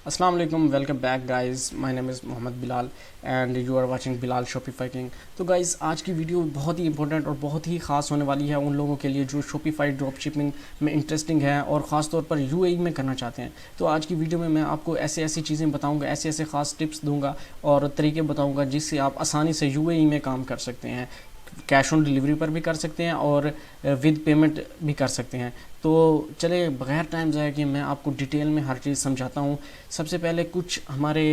अस्सलाम वालेकुम, welcome back guys. My name is Mohammad Bilal and you are watching Bilal Shopify king. तो guys, आज की वीडियो बहुत ही इंपॉर्टेंट और बहुत ही ख़ास होने वाली है उन लोगों के लिए जो शॉपिफाई ड्रॉप शिपिंग में इंटरेस्टिंग है और ख़ास तौर पर यूएई में करना चाहते हैं। तो आज की वीडियो में मैं आपको ऐसे ऐसी चीज़ें बताऊंगा, ऐसे ऐसे ख़ास टिप्स दूंगा और तरीके बताऊंगा जिससे आप आसानी से यूएई में काम कर सकते हैं। कैश ऑन डिलीवरी पर भी कर सकते हैं और विद पेमेंट भी कर सकते हैं। तो चले बगैर टाइम ज़ाया किए मैं आपको डिटेल में हर चीज़ समझाता हूँ। सबसे पहले कुछ हमारे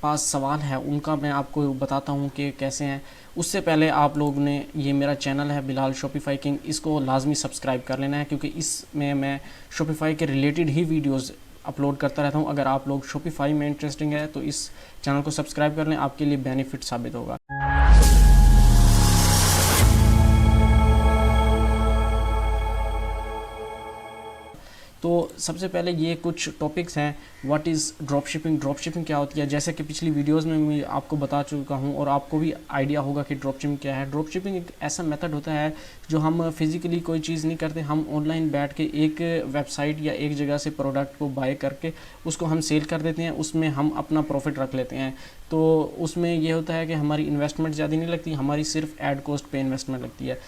पास सवाल है उनका मैं आपको बताता हूँ कि कैसे हैं। उससे पहले आप लोग ने, ये मेरा चैनल है बिलाल शॉपिफाई किंग, इसको लाजमी सब्सक्राइब कर लेना है क्योंकि इसमें मैं शॉपिफाई के रिलेटेड ही वीडियोस अपलोड करता रहता हूँ। अगर आप लोग शॉपिफाई में इंटरेस्टिंग है तो इस चैनल को सब्सक्राइब कर लें, आपके लिए बेनिफिट साबित होगा। तो सबसे पहले ये कुछ टॉपिक्स हैं। What is drop shipping, drop shipping क्या होती है। जैसे कि पिछली वीडियोस में मैं आपको बता चुका हूँ और आपको भी आइडिया होगा कि ड्रॉप शिपिंग क्या है। ड्रॉप शिपिंग एक ऐसा मेथड होता है जो हम फिज़िकली कोई चीज़ नहीं करते, हम ऑनलाइन बैठ के एक वेबसाइट या एक जगह से प्रोडक्ट को बाय करके उसको हम सेल कर देते हैं, उसमें हम अपना प्रॉफिट रख लेते हैं। तो उसमें ये होता है कि हमारी इन्वेस्टमेंट ज़्यादा नहीं लगती, हमारी सिर्फ एड कॉस्ट पे इन्वेस्टमेंट लगती है।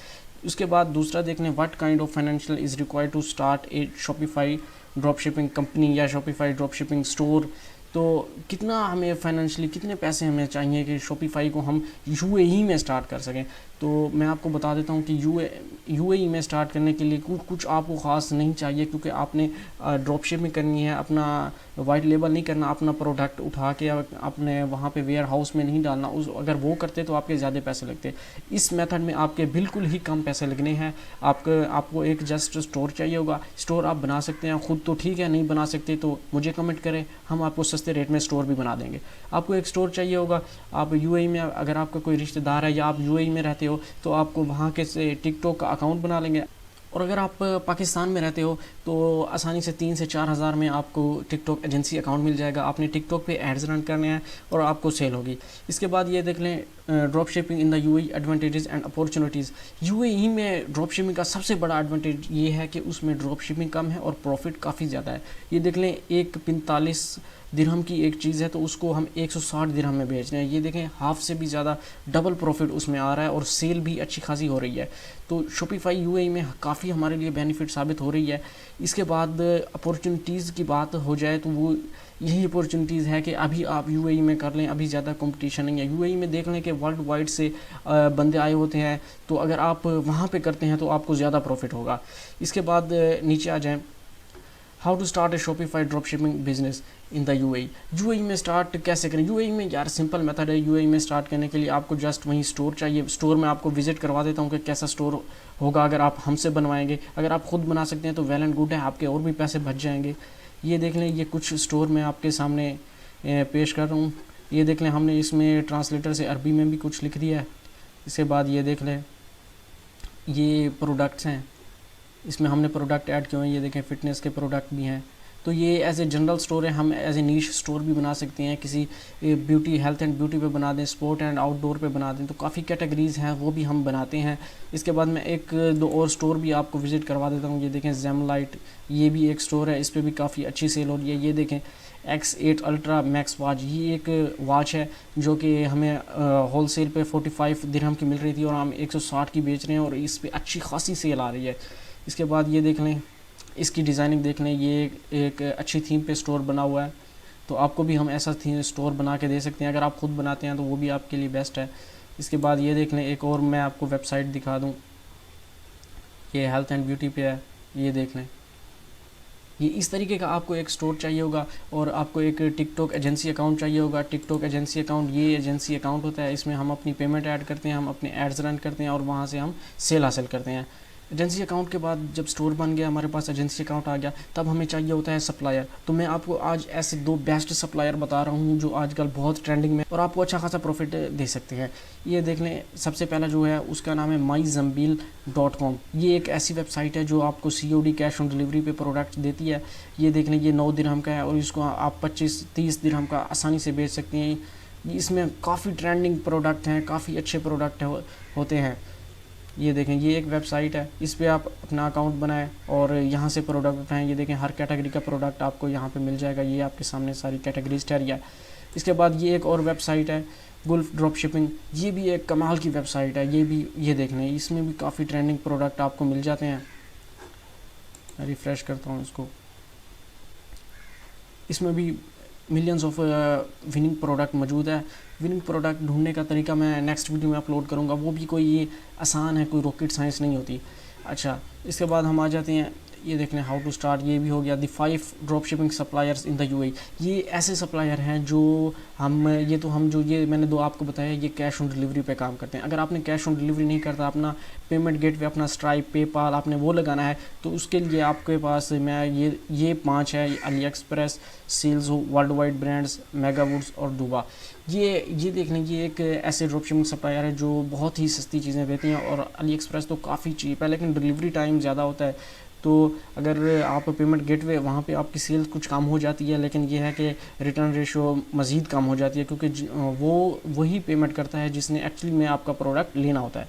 उसके बाद दूसरा देख लें, what kind of financial is required to start a Shopify drop shipping company या शॉपिफाई ड्रॉप शिपिंग स्टोर। तो कितना हमें फाइनेंशियली, कितने पैसे हमें चाहिए कि शॉपिफाई को हम यूएई में स्टार्ट कर सकें। तो मैं आपको बता देता हूँ कि यूएई में स्टार्ट करने के लिए कुछ आपको ख़ास नहीं चाहिए, क्योंकि आपने ड्रॉप शिपिंग करनी है, अपना वाइट लेबल नहीं करना, अपना प्रोडक्ट उठा के अपने वहाँ पे वेयर हाउस में नहीं डालना। उस अगर वो करते तो आपके ज़्यादा पैसे लगते। इस मेथड में आपके बिल्कुल ही कम पैसे लगने हैं। आपको एक जस्ट स्टोर चाहिए होगा। स्टोर आप बना सकते हैं खुद तो ठीक है, नहीं बना सकते तो मुझे कमेंट करें, हम आपको सस्ते रेट में स्टोर भी बना देंगे। आपको एक स्टोर चाहिए होगा। आप यूएई में, अगर आपका कोई रिश्तेदार है या आप यूएई में रहते हो तो आपको वहाँ के से टिकटॉक का अकाउंट बना लेंगे। और अगर आप पाकिस्तान में रहते हो तो आसानी से 3 से 4 हज़ार में आपको टिकटॉक एजेंसी अकाउंट मिल जाएगा। आपने टिकटॉक पे एड्स रन करने हैं और आपको सेल होगी। इसके बाद ये देख लें, drop shipping in the UAE advantages and opportunities. UAE में ड्रॉप शिपिंग का सबसे बड़ा एडवांटेज ये है कि उसमें ड्रॉप शिपिंग कम है और प्रॉफिट काफ़ी ज़्यादा है। ये देख लें, एक 45 दिरहम की एक चीज़ है तो उसको हम 160 दिरहम में बेच रहे हैं। ये देखें, हाफ से भी ज़्यादा डबल प्रॉफिट उसमें आ रहा है और सेल भी अच्छी खासी हो रही है। तो शॉपिफाई यूएई में काफ़ी हमारे लिए बेनिफिट साबित हो रही है। इसके बाद अपॉर्चुनिटीज़ की बात हो जाए तो वो यही अपॉर्चुनिटीज़ है कि अभी आप यूएई में कर लें, अभी ज़्यादा कंपटीशन नहीं है। यूएई में देख लें कि वर्ल्ड वाइड से बंदे आए होते हैं, तो अगर आप वहाँ पे करते हैं तो आपको ज़्यादा प्रॉफिट होगा। इसके बाद नीचे आ जाएँ, how to start a Shopify drop shipping business in the UAE. UAE में स्टार्ट कैसे करें। यूएई में यार सिंपल मेथड है। यूएई में स्टार्ट करने के लिए आपको जस्ट वहीं स्टोर चाहिए। स्टोर में आपको विजिट करवा देता हूँ कि कैसा स्टोर होगा अगर आप हमसे बनवाएंगे। अगर आप खुद बना सकते हैं तो वेल एंड गुड है, आपके और भी पैसे बच जाएंगे। ये देख लें, ये कुछ स्टोर मैं आपके सामने पेश कर रहा हूँ। ये देख लें, हमने इसमें ट्रांसलेटर से अरबी में भी कुछ लिख दिया है। इसके बाद ये देख लें, ये प्रोडक्ट्स हैं, इसमें हमने प्रोडक्ट ऐड किए हैं। ये देखें, फ़िटनेस के प्रोडक्ट भी हैं। तो ये एज ए जनरल स्टोर है, हम एज ए नीश स्टोर भी बना सकते हैं। किसी ब्यूटी, हेल्थ एंड ब्यूटी पे बना दें, स्पोर्ट एंड आउटडोर पे बना दें, तो काफ़ी कैटेगरीज़ हैं वो भी हम बनाते हैं। इसके बाद मैं एक दो और स्टोर भी आपको विज़िट करवा देता हूँ। ये देखें, जेम लाइट, ये भी एक स्टोर है, इस पर भी काफ़ी अच्छी सेल हो रही है। ये देखें, X8 अल्ट्रा मैक्स वॉच, ये एक वॉच है जो कि हमें होल सेल पे 45 दिरहम की मिल रही थी और हम 160 की बेच रहे हैं और इस पर अच्छी खासी सेल आ रही है। इसके बाद ये देख लें, इसकी डिज़ाइनिंग देख लें, ये एक अच्छी थीम पे स्टोर बना हुआ है। तो आपको भी हम ऐसा थीम स्टोर बना के दे सकते हैं। अगर आप खुद बनाते हैं तो वो भी आपके लिए बेस्ट है। इसके बाद ये देख लें, एक और मैं आपको वेबसाइट दिखा दूँ, ये हेल्थ एंड ब्यूटी पे है। ये देख लें, ये इस तरीके का आपको एक स्टोर चाहिए होगा और आपको एक टिकटॉक एजेंसी अकाउंट चाहिए होगा। टिकटॉक एजेंसी अकाउंट, ये एजेंसी अकाउंट होता है, इसमें हम अपनी पेमेंट ऐड करते हैं, हम अपने एड्स रन करते हैं और वहाँ से हम सेल हासिल करते हैं। एजेंसी अकाउंट के बाद जब स्टोर बन गया, हमारे पास एजेंसी अकाउंट आ गया, तब हमें चाहिए होता है सप्लायर। तो मैं आपको आज ऐसे दो बेस्ट सप्लायर बता रहा हूँ जो आजकल बहुत ट्रेंडिंग में और आपको अच्छा खासा प्रॉफिट दे सकते हैं। ये देख लें, सबसे पहला जो है उसका नाम है myzambil.com। ये एक ऐसी वेबसाइट है जो आपको COD, कैश ऑन डिलीवरी पे प्रोडक्ट देती है। ये देख लें, ये 9 दिरहम का है और इसको आप 25-30 दिरहम का आसानी से बेच सकते हैं। इसमें काफ़ी ट्रेंडिंग प्रोडक्ट हैं, काफ़ी अच्छे प्रोडक्ट होते हैं। ये देखें ये एक वेबसाइट है, इस पे आप अपना अकाउंट बनाएं और यहाँ से प्रोडक्ट उठाएं। ये देखें हर कैटेगरी का प्रोडक्ट आपको यहाँ पे मिल जाएगा, ये आपके सामने सारी कैटेगरीज ठहरी है। इसके बाद ये एक और वेबसाइट है गुल्फ ड्रॉप शिपिंग, ये भी एक कमाल की वेबसाइट है। ये भी ये देख लें, इसमें भी काफ़ी ट्रेंडिंग प्रोडक्ट आपको मिल जाते हैं। रिफ़्रेश करता हूँ इसको, इसमें भी मिलियंस ऑफ विनिंग प्रोडक्ट मौजूद है। विनिंग प्रोडक्ट ढूंढने का तरीका मैं नेक्स्ट वीडियो में अपलोड करूँगा, वो भी कोई ये आसान है, कोई रॉकेट साइंस नहीं होती। अच्छा, इसके बाद हम आ जाते हैं, ये देख लें हाउ टू स्टार्ट, ये भी हो गया। The 5 drop shipping suppliers in the UAE, ये ऐसे सप्लायर हैं जो हम ये मैंने दो आपको बताया, ये कैश ऑन डिलीवरी पे काम करते हैं। अगर आपने कैश ऑन डिलीवरी नहीं करता, अपना पेमेंट गेटवे, अपना स्ट्राइप, पेपाल आपने वो लगाना है, तो उसके लिए आपके पास मैं ये 5 है, AliExpress, sales, world wide brands, मेगावुड्स और दुबा। ये देख लें, ये एक ऐसे ड्रॉप शिपिंग सप्लायर है जो बहुत ही सस्ती चीज़ें देती हैं। और अली एक्सप्रेस तो काफ़ी चीप है, लेकिन डिलीवरी टाइम ज़्यादा होता है। तो अगर आप पेमेंट गेटवे, वहाँ पे आपकी सेल्स कुछ कम हो जाती है, लेकिन ये है कि रिटर्न रेशियो मज़ीद कम हो जाती है, क्योंकि वही पेमेंट करता है जिसने एक्चुअली में आपका प्रोडक्ट लेना होता है।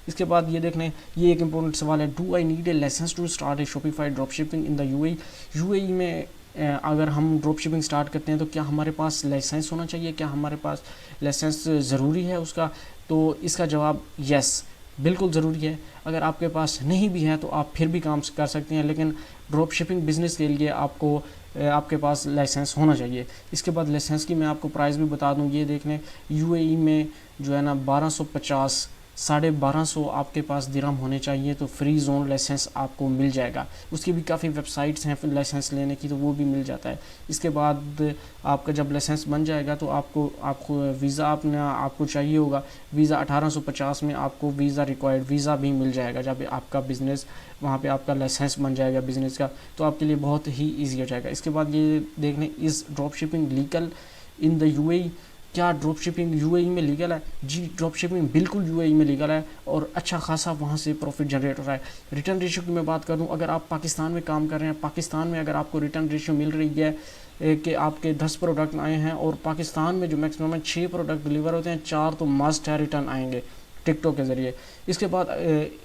इसके बाद ये देख लें, ये एक इंपॉर्टेंट सवाल है, do I need a licence to start a Shopify drop shipping in the UAE. UAE में अगर हम ड्रॉप शिपिंग स्टार्ट करते हैं तो क्या हमारे पास लाइसेंस होना चाहिए, क्या हमारे पास लाइसेंस ज़रूरी है उसका? तो इसका जवाब यस, बिल्कुल ज़रूरी है। अगर आपके पास नहीं भी है तो आप फिर भी काम कर सकते हैं, लेकिन ड्रॉप शिपिंग बिज़नेस के लिए आपके पास लाइसेंस होना चाहिए। इसके बाद लाइसेंस की मैं आपको प्राइस भी बता दूं, ये देख लें, यूएई में जो है ना 1250 1250 आपके पास दिरहम होने चाहिए, तो फ्री जोन लाइसेंस आपको मिल जाएगा। उसकी भी काफ़ी वेबसाइट्स हैं फिर लाइसेंस लेने की, तो वो भी मिल जाता है। इसके बाद आपका जब लाइसेंस बन जाएगा तो आपको वीज़ा आपको चाहिए होगा। वीज़ा 1850 में आपको वीज़ा रिक्वायर्ड वीज़ा भी मिल जाएगा। जब आपका बिज़नेस वहाँ पे आपका लाइसेंस बन जाएगा बिज़नेस का, तो आपके लिए बहुत ही ईजी हो जाएगा। इसके बाद ये देख लें, is drop shipping legal in the UAE, क्या ड्रॉप शिपिंग यूएई में लीगल है? जी, ड्रॉप शिपिंग बिल्कुल यूएई में लीगल है और अच्छा खासा वहाँ से प्रॉफिट जनरेट हो रहा है। रिटर्न रेशियो की मैं बात करूँ, अगर आप पाकिस्तान में काम कर रहे हैं, पाकिस्तान में अगर आपको रिटर्न रेशियो मिल रही है कि आपके 10 प्रोडक्ट आए हैं और पाकिस्तान में जो मैक्सिमम है 6 प्रोडक्ट डिलीवर होते हैं, 4 तो मस्ट है रिटर्न आएंगे टिकटॉक के ज़रिए। इसके बाद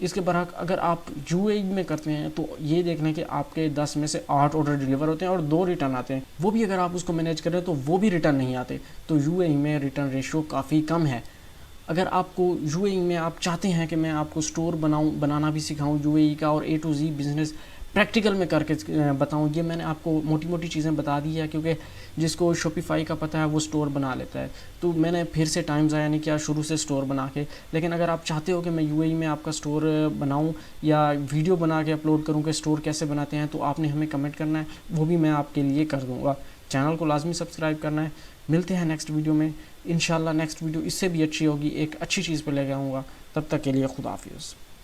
इसके बरहक अगर आप यूएई में करते हैं तो ये देख लें कि आपके 10 में से 8 ऑर्डर डिलीवर होते हैं और 2 रिटर्न आते हैं। वो भी अगर आप उसको मैनेज करें तो वो भी रिटर्न नहीं आते। तो यूएई में रिटर्न रेशियो काफ़ी कम है। अगर आपको यूएई में आप चाहते हैं कि मैं आपको स्टोर बनाना भी सिखाऊं यूएई का और A to Z business practical में करके बताऊं, ये मैंने आपको मोटी मोटी चीज़ें बता दी है, क्योंकि जिसको शॉपिफाई का पता है वो स्टोर बना लेता है। तो मैंने फिर से टाइम ज़ाया नहीं किया शुरू से स्टोर बना के। लेकिन अगर आप चाहते हो कि मैं यूएई में आपका स्टोर बनाऊं या वीडियो बना के अपलोड करूं कि स्टोर कैसे बनाते हैं, तो आपने हमें कमेंट करना है, वो भी मैं आपके लिए कर दूँगा। चैनल को लाजमी सब्सक्राइब करना है। मिलते हैं नेक्स्ट वीडियो में इंशाल्लाह। नेक्स्ट वीडियो इससे भी अच्छी होगी, एक अच्छी चीज़ पर लेके आऊँगा। तब तक के लिए खुदा हाफिज़।